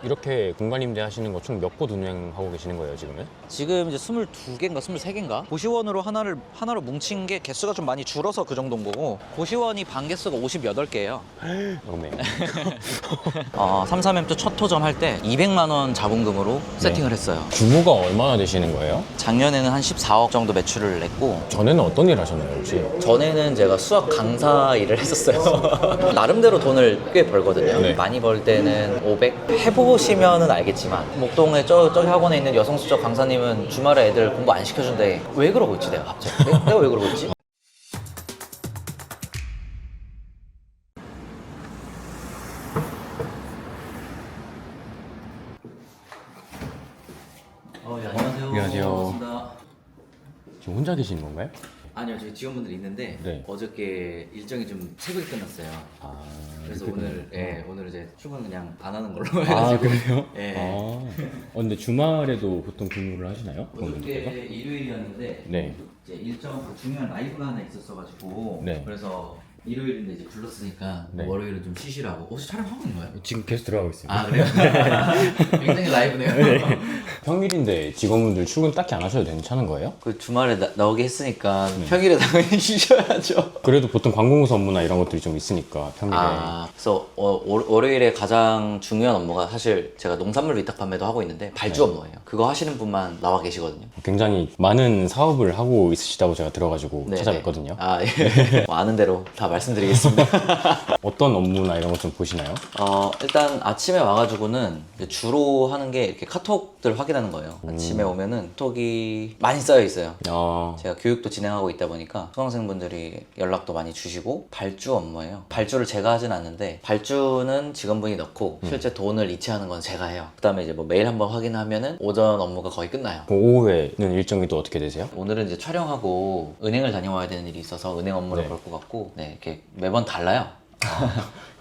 이렇게 공간 임대하시는 거 총 몇 곳 운영하고 계시는 거예요, 지금은? 지금 이제 22개인가 23개인가? 고시원으로 하나로 뭉친 게 개수가 좀 많이 줄어서 그 정도인 거고, 고시원이 반 개수가 58개예요. 너무해. 33M 첫 토점 할 때 200만 원 자본금으로 세팅을 했어요. 규모가 얼마나 되시는 거예요? 작년에는 한 14억 정도 매출을 냈고, 전에는 어떤 일 하셨나요, 혹시? 전에는 제가 수학 강사 일을 했었어요. 나름대로 돈을 꽤 벌거든요. 네. 많이 벌 때는 500 해보시면은 알겠지만, 목동에 저기 학원에 있는 여성수적 강사님은 주말에 애들 공부 안 시켜준대. 왜 그러고 있지 내가 갑자기? 내가 왜 그러고 있지? 예, 안녕하세요. 안녕하세요. 반갑습니다. 지금 혼자 계시는 건가요? 아니요, 저희 직원분들 있는데 네. 어저께 일정이 좀 새벽에 끝났어요. 그래서 오늘 이제 출근 그냥 안 하는 걸로 해가지고. 그래요? 예. 근데 주말에도 보통 근무를 하시나요? 어저께 그분들께서? 일요일이었는데 네. 이제 일정 중요한 라이브가 하나 있었어가지고 네. 그래서 일요일인데 이제 불렀으니까 네. 월요일은 좀 쉬시라고. 혹시 촬영하고 있는 거예요? 지금 계속 들어가고 있습니다. 아 그래요? 굉장히 라이브네요. 평일인데 직원분들 출근 딱히 안 하셔도 괜찮은 거예요? 그 주말에 나오게 했으니까 평일에 당연히 쉬셔야죠. 그래도 보통 관공서 업무나 이런 것들이 좀 있으니까 평일에. 그래서 월요일에 가장 중요한 업무가 사실 제가 농산물 위탁 판매도 하고 있는데 발주 업무예요. 그거 하시는 분만 나와 계시거든요. 굉장히 많은 사업을 하고 있으시다고 제가 들어가지고 네, 찾아뵀거든요. 아 예. 뭐 아는 대로 다 말씀드리겠습니다. 어떤 업무나 이런 것 좀 보시나요? 일단 아침에 와가지고는 이제 주로 하는 게 이렇게 카톡들 확인하는 거예요. 아침에 오면은 카톡이 많이 쌓여 있어요. 제가 교육도 진행하고 있다 보니까 수강생분들이 연락도 많이 주시고, 발주 업무예요. 발주를 제가 하진 않는데 발주는 직원분이 넣고 실제 돈을 이체하는 건 제가 해요. 그 다음에 이제 뭐 메일 한번 확인하면은 오전 업무가 거의 끝나요. 그럼 오후에는 일정이 또 어떻게 되세요? 오늘은 이제 촬영하고 은행을 다녀와야 되는 일이 있어서 은행 업무를 네. 볼 것 같고, 네, 이렇게 매번 달라요.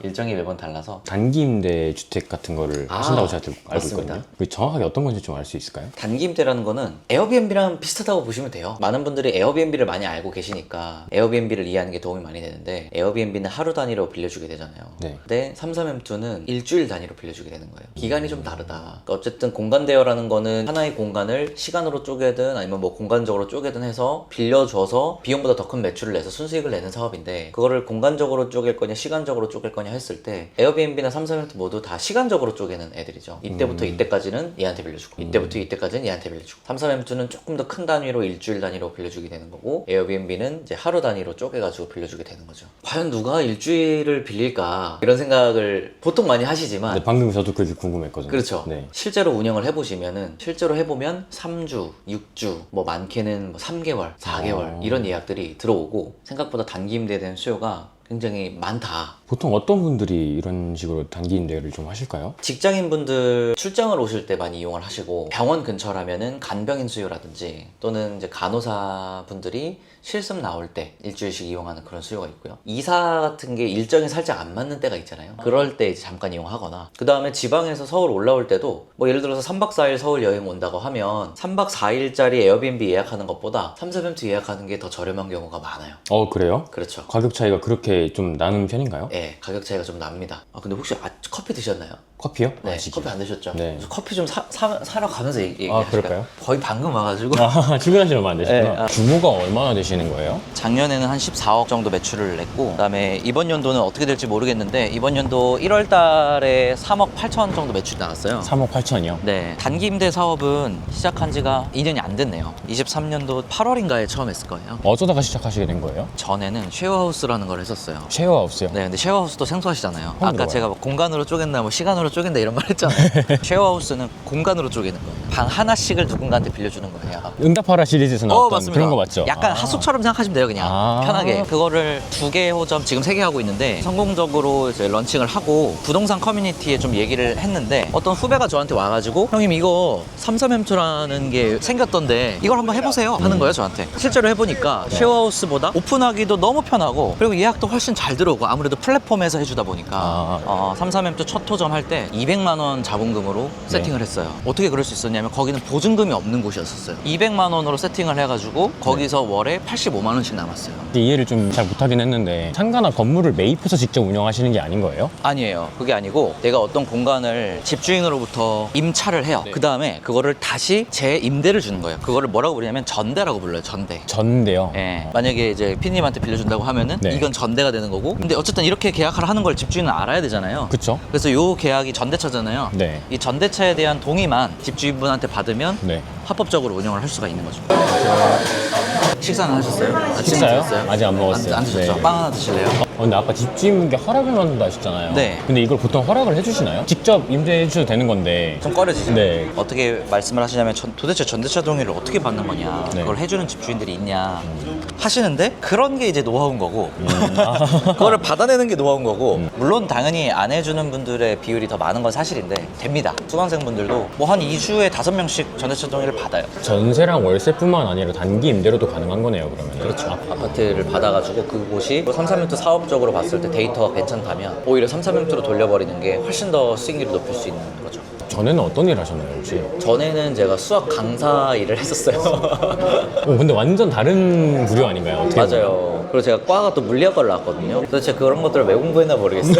일정이 매번 달라서. 단기 임대 주택 같은 거를 하신다고 제가 알고 맞습니다. 있거든요. 그 정확하게 어떤 건지 좀 알 수 있을까요? 단기 임대라는 거는 에어비앤비랑 비슷하다고 보시면 돼요. 많은 분들이 에어비앤비를 많이 알고 계시니까 에어비앤비를 이해하는 게 도움이 많이 되는데, 에어비앤비는 하루 단위로 빌려주게 되잖아요. 네. 근데 33M2는 일주일 단위로 빌려주게 되는 거예요. 기간이 좀 다르다. 그러니까 어쨌든 공간 대여라는 거는 하나의 공간을 시간으로 쪼개든 아니면 뭐 공간적으로 쪼개든 해서 빌려줘서 비용보다 더 큰 매출을 내서 순수익을 내는 사업인데, 그거를 공간적으로 쪼갤 거냐 시간적으로 쪼갤 거냐 했을 때 에어비앤비나 33M2 모두 다 시간적으로 쪼개는 애들이죠. 이때부터 이때까지는 얘한테 빌려주고 이때부터 이때까지는 얘한테 빌려주고, 33M2는 조금 더 큰 단위로 일주일 단위로 빌려주게 되는 거고, 에어비앤비는 이제 하루 단위로 쪼개가지고 빌려주게 되는 거죠. 과연 누가 일주일을 빌릴까 이런 생각을 보통 많이 하시지만, 네, 방금 저도 그게 궁금했거든요. 그렇죠. 네. 실제로 운영을 해보시면은, 실제로 해보면 3주, 6주, 뭐 많게는 뭐 3개월, 4개월 이런 예약들이 들어오고, 생각보다 단기 임대에 대한 수요가 굉장히 많다. 보통 어떤 분들이 이런 식으로 단기 임대를 좀 하실까요? 직장인분들 출장을 오실 때 많이 이용을 하시고, 병원 근처라면은 간병인 수요라든지, 또는 이제 간호사분들이 실습 나올 때 일주일씩 이용하는 그런 수요가 있고요. 이사 같은 게 일정이 살짝 안 맞는 때가 있잖아요. 그럴 때 이제 잠깐 이용하거나, 그 다음에 지방에서 서울 올라올 때도 뭐 예를 들어서 3박 4일 서울 여행 온다고 하면 3박 4일짜리 에어비앤비 예약하는 것보다 33M2 예약하는 게 더 저렴한 경우가 많아요. 그래요? 그렇죠. 가격 차이가 그렇게 좀 나는 편인가요? 네, 가격 차이가 좀 납니다. 근데 혹시 커피 드셨나요? 커피요? 네, 지금. 커피 안 드셨죠? 네. 그래서 커피 좀 사러 가면서 얘기하실까요? 그럴까요? 거의 방금 와가지고. 출근하시는 얼마 안 되시구나. 네, 규모가 얼마나 되시는 거예요? 작년에는 한 14억 정도 매출을 냈고, 그다음에 이번 연도는 어떻게 될지 모르겠는데, 이번 연도 1월 달에 3억 8천 정도 매출이 나왔어요. 3억 8천이요? 네, 단기 임대 사업은 시작한 지가 2년이 안 됐네요. 23년도 8월인가에 처음 했을 거예요. 어쩌다가 시작하시게 된 거예요? 전에는 쉐어하우스라는 걸 했었어요. 쉐어하우스요? 네, 근데 쉐어하우스도 생소하시잖아요. 처음 아까 들어봐요. 제가 뭐 공간으로 쪼갠다, 뭐 시간으로 쪼갠다 이런 말 했잖아요. 쉐어하우스는 공간으로 쪼개는 거예요. 방 하나씩을 누군가한테 빌려주는 거예요. 응답하라 시리즈에서 나왔던 맞습니다. 그런 거 맞죠? 약간 하숙처럼 생각하시면 돼요, 그냥. 편하게. 그거를 2개 호점, 지금 3개 하고 있는데, 성공적으로 이제 런칭을 하고 부동산 커뮤니티에 좀 얘기를 했는데, 어떤 후배가 저한테 와가지고 형님 이거 33M2라는 게 생겼던데 이걸 한번 해보세요 하는 거예요, 저한테. 실제로 해보니까 쉐어하우스보다 오픈하기도 너무 편하고, 그리고 예약도 훨씬 잘 들어오고, 아무래도 플랫 플랫폼에서 해주다 보니까 33M 첫 토점 할 때 200만 원 자본금으로 세팅을 했어요. 어떻게 그럴 수 있었냐면 거기는 보증금이 없는 곳이었어요. 200만 원으로 세팅을 해가지고 거기서 월에 85만 원씩 남았어요. 이해를 좀 잘 못하긴 했는데 상가나 건물을 매입해서 직접 운영하시는 게 아닌 거예요? 아니에요. 그게 아니고 내가 어떤 공간을 집주인으로부터 임차를 해요. 그 다음에 그거를 다시 재임대를 주는 거예요. 그거를 뭐라고 부르냐면 전대라고 불러요. 전대. 전데요. 예. 만약에 이제 피디님한테 빌려준다고 하면은 네. 이건 전대가 되는 거고, 근데 어쨌든 이렇게 계약을 하는 걸 집주인은 알아야 되잖아요. 그쵸? 그래서 요 계약이 전대차잖아요. 네. 이 전대차에 대한 동의만 집주인분한테 받으면 네. 합법적으로 운영을 할 수가 있는 거죠. 식사는 하셨어요? 아침에 식사요? 드셨어요? 아직 안 먹었어요. 안 드셨죠? 네. 빵 하나 드실래요? 근데 아까 집주인분께 허락을 받는다 하셨잖아요. 네. 근데 이걸 보통 허락을 해주시나요? 직접 임대해 주셔도 되는 건데. 좀 꺼려지죠? 네. 어떻게 말씀을 하시냐면 도대체 전대차 동의를 어떻게 받는 거냐, 네. 그걸 해주는 집주인들이 있냐 하시는데, 그런 게 이제 노하우인 거고 그거를 받아내는 게 노하우인 거고, 물론 당연히 안 해주는 분들의 비율이 더 많은 건 사실인데 됩니다. 수강생분들도 뭐 한 2주에 5명씩 전대차 동의를 받아요. 전세랑 월세뿐만 아니라 단기 임대료도 가능한 거네요, 그러면. 그렇죠. 아파트를 받아가지고 그곳이 33M 사업적으로 봤을 때 데이터가 괜찮다면 오히려 33M로 돌려버리는 게 훨씬 더 수익률을 높일 수 있는 거죠. 전에는 어떤 일 하셨나요, 혹시? 전에는 제가 수학 강사 일을 했었어요. 근데 완전 다른 부류 아닌가요? 어떻게 보면? 맞아요. 그리고 제가 과가 또 물리학과를 나왔거든요. 도대체 그런 것들을 왜 공부했나 모르겠어요.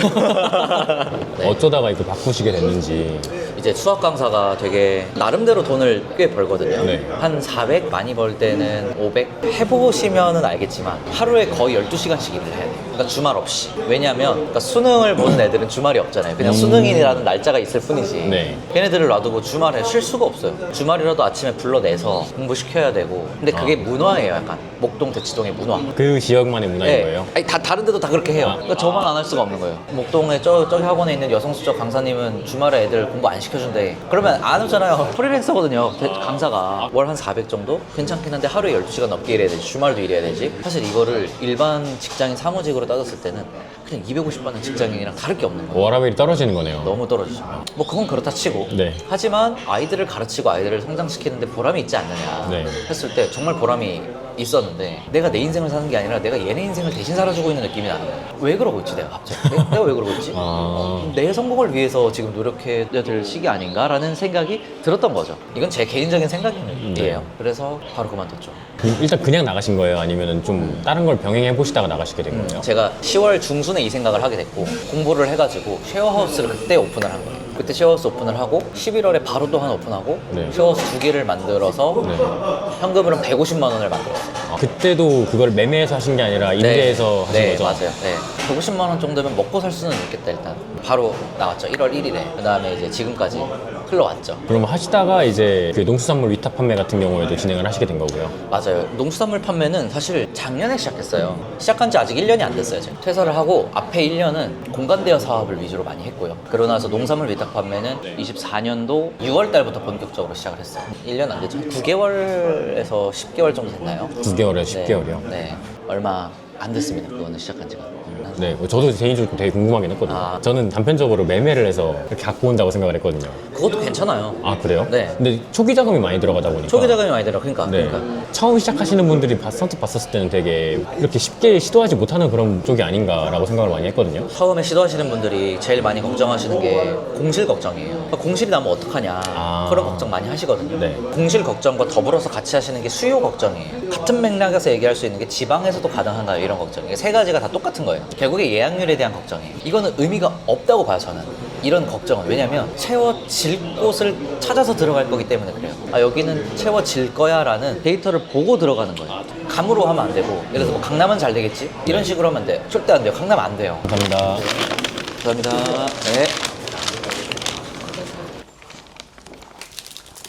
네. 어쩌다가 이렇게 바꾸시게 됐는지. 이제 수학 강사가 되게 나름대로 돈을 꽤 벌거든요. 네. 한 400, 많이 벌 때는 500. 해보시면은 알겠지만 하루에 거의 12시간씩 일을 해야 돼요. 그러니까 주말 없이. 왜냐면 그러니까 수능을 보는 애들은 주말이 없잖아요. 그냥 수능이라는 날짜가 있을 뿐이지. 네. 걔네들을 놔두고 주말에 쉴 수가 없어요. 주말이라도 아침에 불러내서 공부시켜야 되고. 근데 그게 문화예요, 약간. 목동, 대치동의 문화. 그 지역만의 문화인 네. 거예요? 아니, 다른 데도 다 그렇게 해요. 그러니까 저만 안 할 수가 없는 거예요. 목동에 저기 학원에 있는 여성수적 강사님은 주말에 애들 공부 안 시켜준대. 그러면 안 오잖아요. 프리랜서거든요. 강사가 월 한 400 정도? 괜찮긴 한데 하루에 12시간 넘게 일해야 되지. 주말도 일해야 되지. 사실 이거를 일반 직장인 사무직으로 따졌을 때는 그냥 250 받는 직장인이랑 다를 게 없는 거예요. 워라벨이 떨어지는 거네요. 너무 떨어지죠. 뭐 그건 그렇다 치고. 네. 하지만 아이들을 가르치고 아이들을 성장시키는데 보람이 있지 않느냐 네. 했을 때 정말 보람이 있었는데, 내가 내 인생을 사는 게 아니라 내가 얘네 인생을 대신 살아주고 있는 느낌이 나는 거예요. 왜 그러고 있지 내가 갑자기? 내가 왜 그러고 있지? 내 성공을 위해서 지금 노력해야 될 시기 아닌가라는 생각이 들었던 거죠. 이건 제 개인적인 생각이에요. 네. 그래서 바로 그만뒀죠. 일단 그냥 나가신 거예요? 아니면 좀 다른 걸 병행해 보시다가 나가시게 된 거예요? 제가 10월 중순에 이 생각을 하게 됐고, 공부를 해가지고 쉐어하우스를 그때 오픈을 한 거예요. 그때 쉐어하우스 오픈을 하고 11월에 바로 또 하나 오픈하고 네. 쉐어하우스 2개를 만들어서 네. 현금으로 150만 원을 만들었어요. 그때도 그걸 매매해서 하신 게 아니라 임대해서 하신 네, 거죠? 맞아요. 네. 150만 원 정도면 먹고 살 수는 있겠다. 일단 바로 나왔죠. 1월 1일에. 그 다음에 이제 지금까지 흘러왔죠. 그럼 하시다가 이제 그 농수산물 위탁 판매 같은 경우에도 진행을 하시게 된 거고요? 맞아요. 농수산물 판매는 사실 작년에 시작했어요. 시작한 지 아직 1년이 안 됐어요. 제가 퇴사를 하고 앞에 1년은 공간 대여 사업을 위주로 많이 했고요. 그러고 나서 농산물 위탁 판매는 24년도 6월 달부터 본격적으로 시작을 했어요. 1년 안 됐죠. 9개월에서 10개월 정도 됐나요? 9개월에 10개월이요? 네. 얼마 안 됐습니다. 그거는 시작한 지가. 네, 저도 개인적으로 되게 궁금하긴 했거든요. 아. 저는 단편적으로 매매를 해서 이렇게 갖고 온다고 생각을 했거든요. 그것도 괜찮아요. 아, 그래요? 네. 근데 초기 자금이 많이 들어가다 보니까. 초기 자금이 많이 들어. 그러니까. 네. 처음 시작하시는 분들이 선뜻 봤었을 때는 되게 이렇게 쉽게 시도하지 못하는 그런 쪽이 아닌가라고 생각을 많이 했거든요. 처음에 시도하시는 분들이 제일 많이 걱정하시는 게 공실 걱정이에요. 그러니까 공실이 나면 어떡하냐, 그런 걱정 많이 하시거든요. 네. 공실 걱정과 더불어서 같이 하시는 게 수요 걱정이에요. 같은 맥락에서 얘기할 수 있는 게 지방에서도 가능한가요? 이런 걱정이에요. 세 가지가 다 똑같은 거예요. 결국에 예약률에 대한 걱정이에요. 이거는 의미가 없다고 봐요, 저는. 이런 걱정은. 왜냐면 채워질 곳을 찾아서 들어갈 거기 때문에 그래요. 아, 여기는 채워질 거야 라는 데이터를 보고 들어가는 거예요. 감으로 하면 안 되고, 예를 들어서 뭐 강남은 잘 되겠지? 이런 식으로 하면 안 돼요. 절대 안 돼요. 강남 안 돼요. 감사합니다. 감사합니다. 네.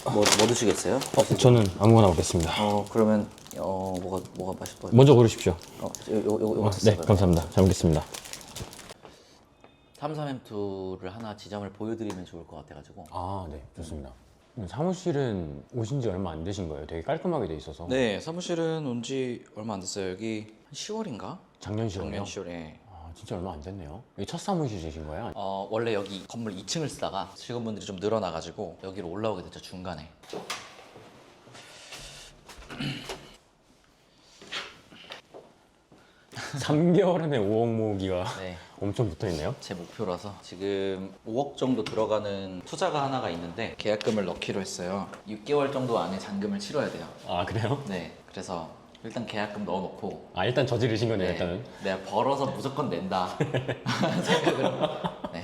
뭐 드시겠어요? 저는 아무거나 먹겠습니다. 그러면 뭐가 맛있을 것 같아요? 먼저 고르십시오. 요거 네, 감사합니다. 잘 먹겠습니다. 33M2를 하나 지점을 보여드리면 좋을 것 같아가지고. 아, 네, 좋습니다. 사무실은 오신 지 얼마 안 되신 거예요? 되게 깔끔하게 돼 있어서. 네, 사무실은 온 지 얼마 안 됐어요. 여기 한 10월인가? 작년 10월이요? 작년 10월에. 아, 진짜 얼마 안 됐네요. 이게 첫 사무실이신 거예요? 원래 여기 건물 2층을 쓰다가 직원분들이 좀 늘어나가지고 여기로 올라오게 됐죠, 중간에. 3개월 안에 5억 모으기가 네. 엄청 붙어있네요. 제 목표라서 지금 5억 정도 들어가는 투자가 하나가 있는데 계약금을 넣기로 했어요. 6개월 정도 안에 잔금을 치러야 돼요. 아 그래요? 네, 그래서 일단 계약금 넣어놓고 아 일단 저지르신 거네요. 네, 일단은. 내가 벌어서 무조건 낸다 생각으로 네.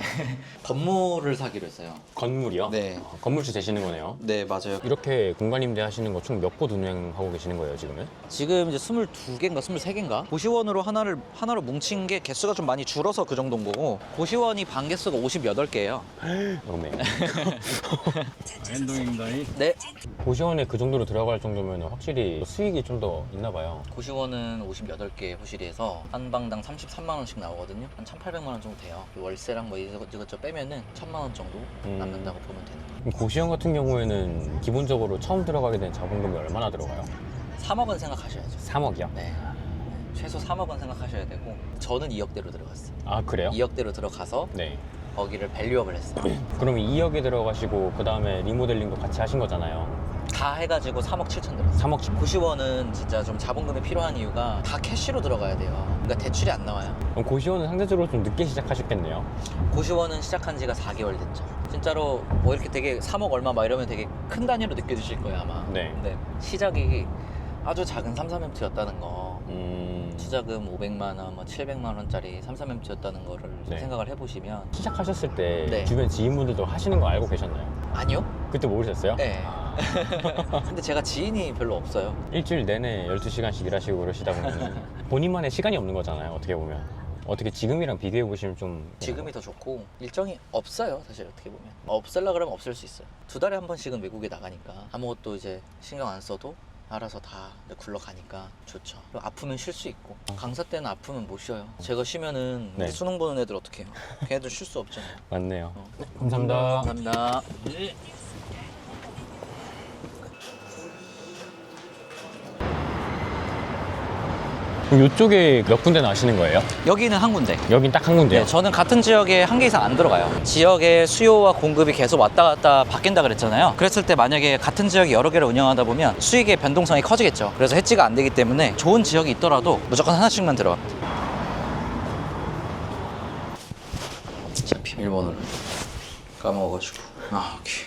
건물을 사기로 했어요. 건물이요? 네. 건물주 되시는 거네요. 네, 맞아요. 이렇게 공간 임대 하시는 거 총 몇 곳 운영하고 계시는 거예요 지금은? 지금 이제 22개인가 23개인가 고시원으로 하나로 뭉친 게 개수가 좀 많이 줄어서 그 정도인 거고, 고시원이 반 개수가 58개예요. 너무네. 엔동입니다. 네. 고시원에 그 정도로 들어갈 정도면 확실히 수익이 좀 더 있나 봐요. 고시원은 58개 호실이에서 한 방당 33만 원씩 나오거든요. 한 1,800만 원 정도 돼요. 월세랑 뭐 이것저것 빼면은 1,000만 원 정도 남는다고 보면 되는 거예요. 그럼 고시원 같은 경우에는 기본적으로 처음 들어가게 된 자본금이 얼마나 들어가요? 3억은 생각하셔야죠. 3억이요? 네. 최소 3억은 생각하셔야 되고, 저는 2억대로 들어갔어요. 아 그래요? 2억대로 들어가서 네. 거기를 밸류업을 했어요. 그러면 2억에 들어가시고 그 다음에 리모델링도 같이 하신 거잖아요. 다 해가지고 3억 7천 들었어요. 3억 10. 고시원은 진짜 좀 자본금이 필요한 이유가 다 캐시로 들어가야 돼요. 그러니까 대출이 안 나와요. 그럼 고시원은 상대적으로 좀 늦게 시작하셨겠네요. 고시원은 시작한 지가 4개월 됐죠. 진짜로 뭐 이렇게 되게 3억 얼마 막 이러면 되게 큰 단위로 느껴지실 거예요 아마. 네. 근데 시작이 아주 작은 3,3MT였다는 거, 투자금 500만 원, 뭐 700만 원짜리 3,3MT였다는 거를 좀 네. 생각을 해보시면. 시작하셨을 때 네. 주변 지인분들도 하시는 거 알고 계셨나요? 아니요? 그때 모르셨어요? 네. 아, 근데 제가 지인이 별로 없어요. 일주일 내내 12시간씩 일하시고 그러시다 보면 본인만의 시간이 없는 거잖아요. 어떻게 보면. 어떻게 지금이랑 비교해 보시면 좀 지금이 더 좋고 일정이 없어요. 사실 어떻게 보면 없앨라 그러면 없앨 수 있어요. 2달에 한 번씩은 외국에 나가니까 아무것도 이제 신경 안 써도 알아서 다 굴러가니까 좋죠. 그리고 아프면 쉴 수 있고, 강사 때는 아프면 못 쉬어요. 제가 쉬면은 네. 수능 보는 애들 어떻게 해요? 걔네들 쉴 수 없잖아요. 맞네요. 어. 감사합니다. 감사합니다. 그럼 이쪽에 몇 군데나 하시는 거예요? 여기는 한 군데. 여긴 딱 한 군데요? 네, 저는 같은 지역에 한 개 이상 안 들어가요. 지역의 수요와 공급이 계속 왔다 갔다 바뀐다 그랬잖아요. 그랬을 때 만약에 같은 지역이 여러 개를 운영하다 보면 수익의 변동성이 커지겠죠. 그래서 해지가 안 되기 때문에 좋은 지역이 있더라도 무조건 하나씩만 들어갑니다. 자, 비밀번호를 까먹어가지고. 아, 오케이.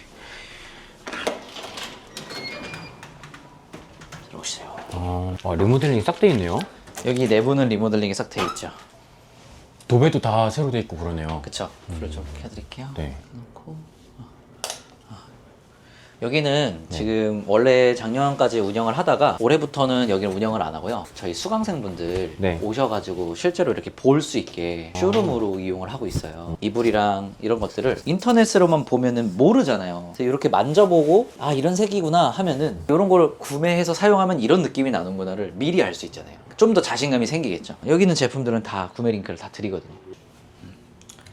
들어오세요. 리모델링이 싹 돼 있네요. 여기 내부는 리모델링이 싹 돼 있죠. 도배도 다 새로 돼 있고 그러네요. 그쵸? 불을 좀 켜드릴게요. 네. 놓고. 여기는 지금 원래 작년까지 운영을 하다가 올해부터는 여기를 운영을 안 하고요. 저희 수강생분들 네. 오셔가지고 실제로 이렇게 볼 수 있게 쇼룸으로 이용을 하고 있어요. 이불이랑 이런 것들을 인터넷으로만 보면은 모르잖아요. 그래서 이렇게 만져보고 아 이런 색이구나 하면은 이런 걸 구매해서 사용하면 이런 느낌이 나는구나를 미리 알 수 있잖아요. 좀 더 자신감이 생기겠죠. 여기 있는 제품들은 다 구매 링크를 다 드리거든요.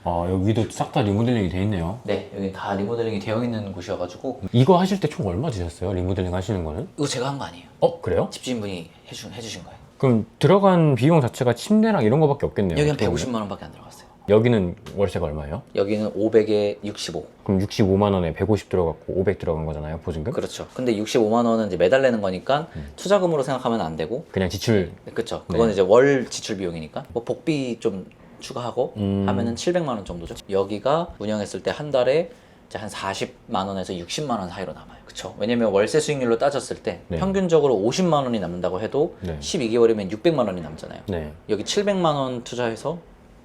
여기도 싹 다 리모델링이 돼 있네요. 네, 여기 다 리모델링이 되어 있는 곳이어가지고. 이거 하실 때 총 얼마 드셨어요? 리모델링 하시는 거는? 이거 제가 한 거 아니에요. 그래요? 집주인분이 해주신 거예요. 그럼 들어간 비용 자체가 침대랑 이런 거밖에 없겠네요. 여기 한 어떻게 보면. 150만 원밖에 안 들어갔어요. 여기는 월세가 얼마예요? 여기는 500에 65. 그럼 65만 원에 150 들어갔고 500 들어간 거잖아요, 보증금? 그렇죠. 근데 65만 원은 이제 매달 내는 거니까 투자금으로 생각하면 안 되고. 그냥 지출. 그렇죠. 그건 이제 월 지출 비용이니까. 뭐 복비 좀 추가하고 음. 하면은 700만 원 정도죠. 여기가 운영했을 때 한 달에 이제 한 40만 원에서 60만 원 사이로 남아요. 그렇죠. 왜냐면 월세 수익률로 따졌을 때 네. 평균적으로 50만 원이 남는다고 해도 네. 12개월이면 600만 원이 남잖아요. 네. 여기 700만 원 투자해서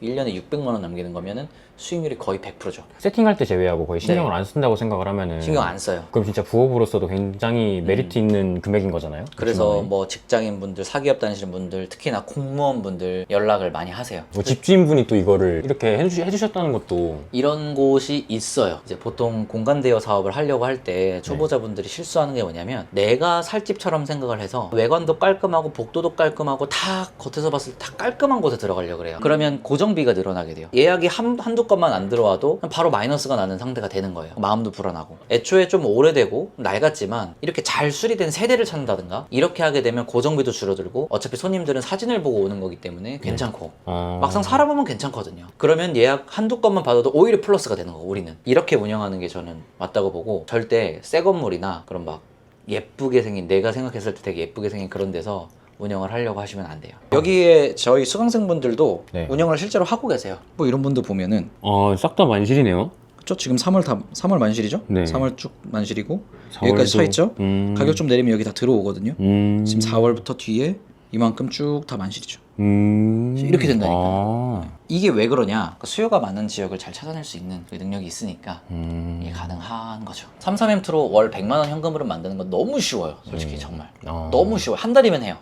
1년에 600만 원 남기는 거면은 수익률이 거의 100%죠. 세팅할 때 제외하고 거의 신경을 네. 안 쓴다고 생각을 하면은 신경 안 써요. 그럼 진짜 부업으로서도 굉장히 메리트 있는 금액인 거잖아요. 그래서 60만 원이. 뭐 직장인분들, 사기업 다니시는 분들, 특히나 공무원분들 연락을 많이 하세요. 뭐 집주인분이 또 이거를 이렇게 해주셨다는 것도 이런 곳이 있어요. 이제 보통 공간 대여 사업을 하려고 할 때 초보자분들이 실수하는 게 뭐냐면 내가 살 집처럼 생각을 해서 외관도 깔끔하고 복도도 깔끔하고 다 겉에서 봤을 때 다 깔끔한 곳에 들어가려고 그래요. 그러면 고정비가 늘어나게 돼요. 예약이 한두 건만 안 들어와도 바로 마이너스가 나는 상태가 되는 거예요. 마음도 불안하고. 애초에 좀 오래되고 낡았지만 이렇게 잘 수리된 세대를 찾는다든가 이렇게 하게 되면 고정비도 줄어들고 어차피 손님들은 사진을 보고 오는 거기 때문에 괜찮고 막상 살아보면 괜찮거든요. 그러면 예약 한두 건만 받아도 오히려 플러스가 되는 거고 우리는. 이렇게 운영하는 게 저는 맞다고 보고 절대 새 건물이나 그런 막 예쁘게 생긴 내가 생각했을 때 되게 예쁘게 생긴 그런 데서 운영을 하려고 하시면 안 돼요. 여기에 저희 수강생분들도 네. 운영을 실제로 하고 계세요. 뭐 이런 분들 보면은 싹 다 만실이네요. 그쵸? 지금 3월 만실이죠? 네. 3월 쭉 만실이고 4월도, 여기까지 서 있죠? 음. 가격 좀 내리면 여기 다 들어오거든요. 지금 지금 4월부터 뒤에 이만큼 쭉 다 만실이죠. 이렇게 된다니까. 이게 왜 그러냐? 그러니까 수요가 많은 지역을 잘 찾아낼 수 있는 그 능력이 있으니까 이게 가능한 거죠. 33M 월 100만 원 현금으로 만드는 건 너무 쉬워요. 솔직히 정말. 너무 쉬워요. 한 달이면 해요.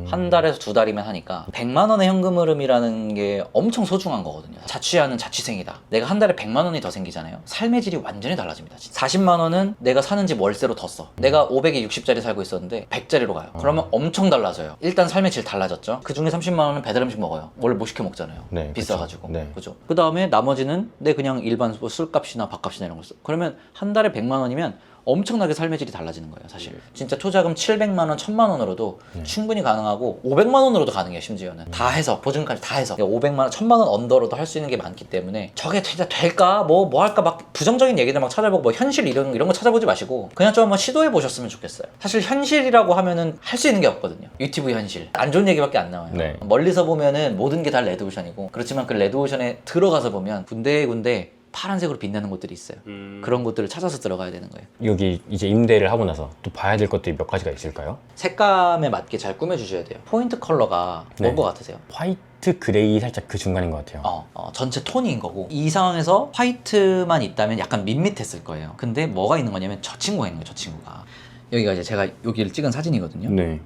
한 달에서 두 달이면 하니까 100만 원의 현금 흐름이라는 게 엄청 소중한 거거든요. 자취하는 자취생이다. 내가 한 달에 100만 원이 더 생기잖아요. 삶의 질이 완전히 달라집니다. 진짜. 40만 원은 내가 사는 집 월세로 더 써. 내가 500에 60짜리 살고 있었는데 100짜리로 가요. 그러면 엄청 달라져요. 일단 삶의 질 달라졌죠. 그 중에 30만 원은 배달 음식 먹어요. 원래 못 시켜 먹잖아요. 네, 비싸가지고. 그쵸. 네. 그죠. 그 다음에 나머지는 내 그냥 일반 뭐 술값이나 밥값이나 이런 거 써. 그러면 한 달에 100만 원이면 엄청나게 삶의 질이 달라지는 거예요, 사실. 진짜 초자금 700만 원, 1000만 원으로도 충분히 가능하고 500만 원으로도 가능해요, 심지어는. 다 해서, 보증까지 다 해서. 500만 원, 1000만 원 언더로도 할 수 있는 게 많기 때문에 저게 진짜 될까? 뭐 할까? 막 부정적인 얘기들 막 찾아보고 뭐 현실 이런 거 찾아보지 마시고 그냥 좀 한번 시도해 보셨으면 좋겠어요. 사실 현실이라고 하면은 할 수 있는 게 없거든요. 유튜브 현실. 안 좋은 얘기밖에 안 나와요. 네. 멀리서 보면은 모든 게 다 레드오션이고 그렇지만 그 레드오션에 들어가서 보면 군데군데 파란색으로 빛나는 곳들이 있어요. 그런 곳들을 찾아서 들어가야 되는 거예요. 여기 이제 임대를 하고 나서 또 봐야 될 것들이 몇 가지가 있을까요? 색감에 맞게 잘 꾸며주셔야 돼요. 포인트 컬러가 뭔 것 같으세요? 화이트 그레이 살짝 그 중간인 것 같아요. 전체 톤인 거고 이 상황에서 화이트만 있다면 약간 밋밋했을 거예요. 근데 뭐가 있는 거냐면 저 친구가 있는 거예요. 저 친구가 여기가 이제 제가 여기를 찍은 사진이거든요. 네.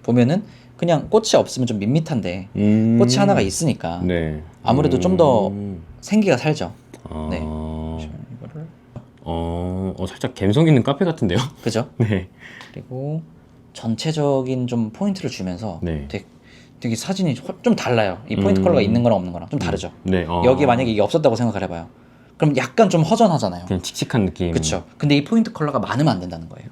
보면은 그냥 꽃이 없으면 좀 밋밋한데 꽃이 하나가 있으니까 네. 아무래도 좀 더 생기가 살죠. 네. 이거를 살짝 감성 있는 카페 같은데요? 그죠? 네. 그리고 전체적인 좀 포인트를 주면서 네. 되게 사진이 좀 달라요. 이 포인트 컬러가 있는 거랑 없는 거랑 좀 다르죠. 네. 여기 만약에 이게 없었다고 생각을 해봐요. 그럼 약간 좀 허전하잖아요. 그냥 칙칙한 느낌. 그쵸. 근데 이 포인트 컬러가 많으면 안 된다는 거예요.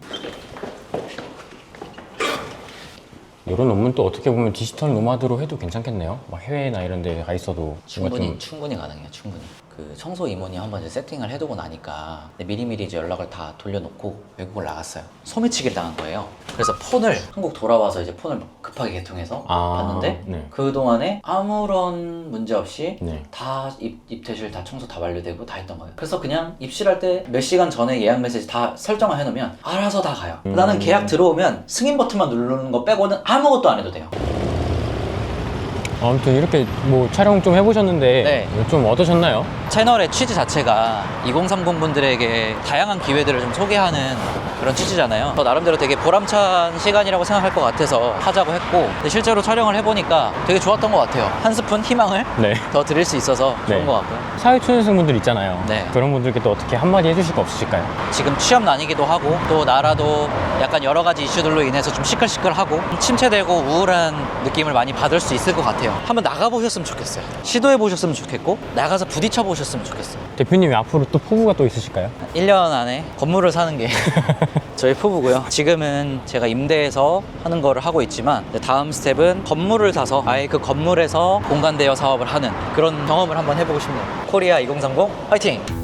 이런 업무는 또 어떻게 보면 디지털 노마드로 해도 괜찮겠네요. 막 해외나 이런 데 가 있어도 뭔가 좀 충분히 가능해요. 충분히. 그 청소 임원이 한번 이제 세팅을 해두고 나니까 미리미리 이제 연락을 다 돌려놓고 외국을 나갔어요. 소매치기를 당한 거예요. 그래서 폰을 한국 돌아와서 이제 폰을 급하게 개통해서 봤는데 네. 그 동안에 아무런 문제 없이 네. 다 입퇴실 다 청소 다 완료되고 다 했던 거예요. 그래서 그냥 입실할 때 몇 시간 전에 예약 메시지 다 설정을 해놓으면 알아서 다 가요. 나는 계약 들어오면 승인 버튼만 누르는 거 빼고는 아무것도 안 해도 돼요. 아무튼 이렇게 뭐 촬영 좀 해보셨는데 네. 좀 어떠셨나요? 채널의 취지 자체가 2030 분들에게 다양한 기회들을 좀 소개하는 그런 취지잖아요. 저 나름대로 되게 보람찬 시간이라고 생각할 것 같아서 하자고 했고 근데 실제로 촬영을 해보니까 되게 좋았던 것 같아요. 한 스푼 희망을 네. 더 드릴 수 있어서 좋은 네. 것 같고요. 사회초년생분들 있잖아요. 네. 그런 분들께 또 어떻게 한마디 해주실 거 없으실까요? 지금 취업 난이기도 하고 또 나라도 약간 여러 가지 이슈들로 인해서 좀 시끌시끌하고 침체되고 우울한 느낌을 많이 받을 수 있을 것 같아요. 한번 나가보셨으면 좋겠어요. 시도해보셨으면 좋겠고 나가서 부딪혀보셨으면 좋겠어요. 대표님이 앞으로 또 포부가 또 있으실까요? 1년 안에 건물을 사는 게 저희 포부고요. 지금은 제가 임대해서 하는 거를 하고 있지만 다음 스텝은 건물을 사서 아예 그 건물에서 공간 대여 사업을 하는 그런 경험을 한번 해보고 싶네요. 코리아 2030 화이팅!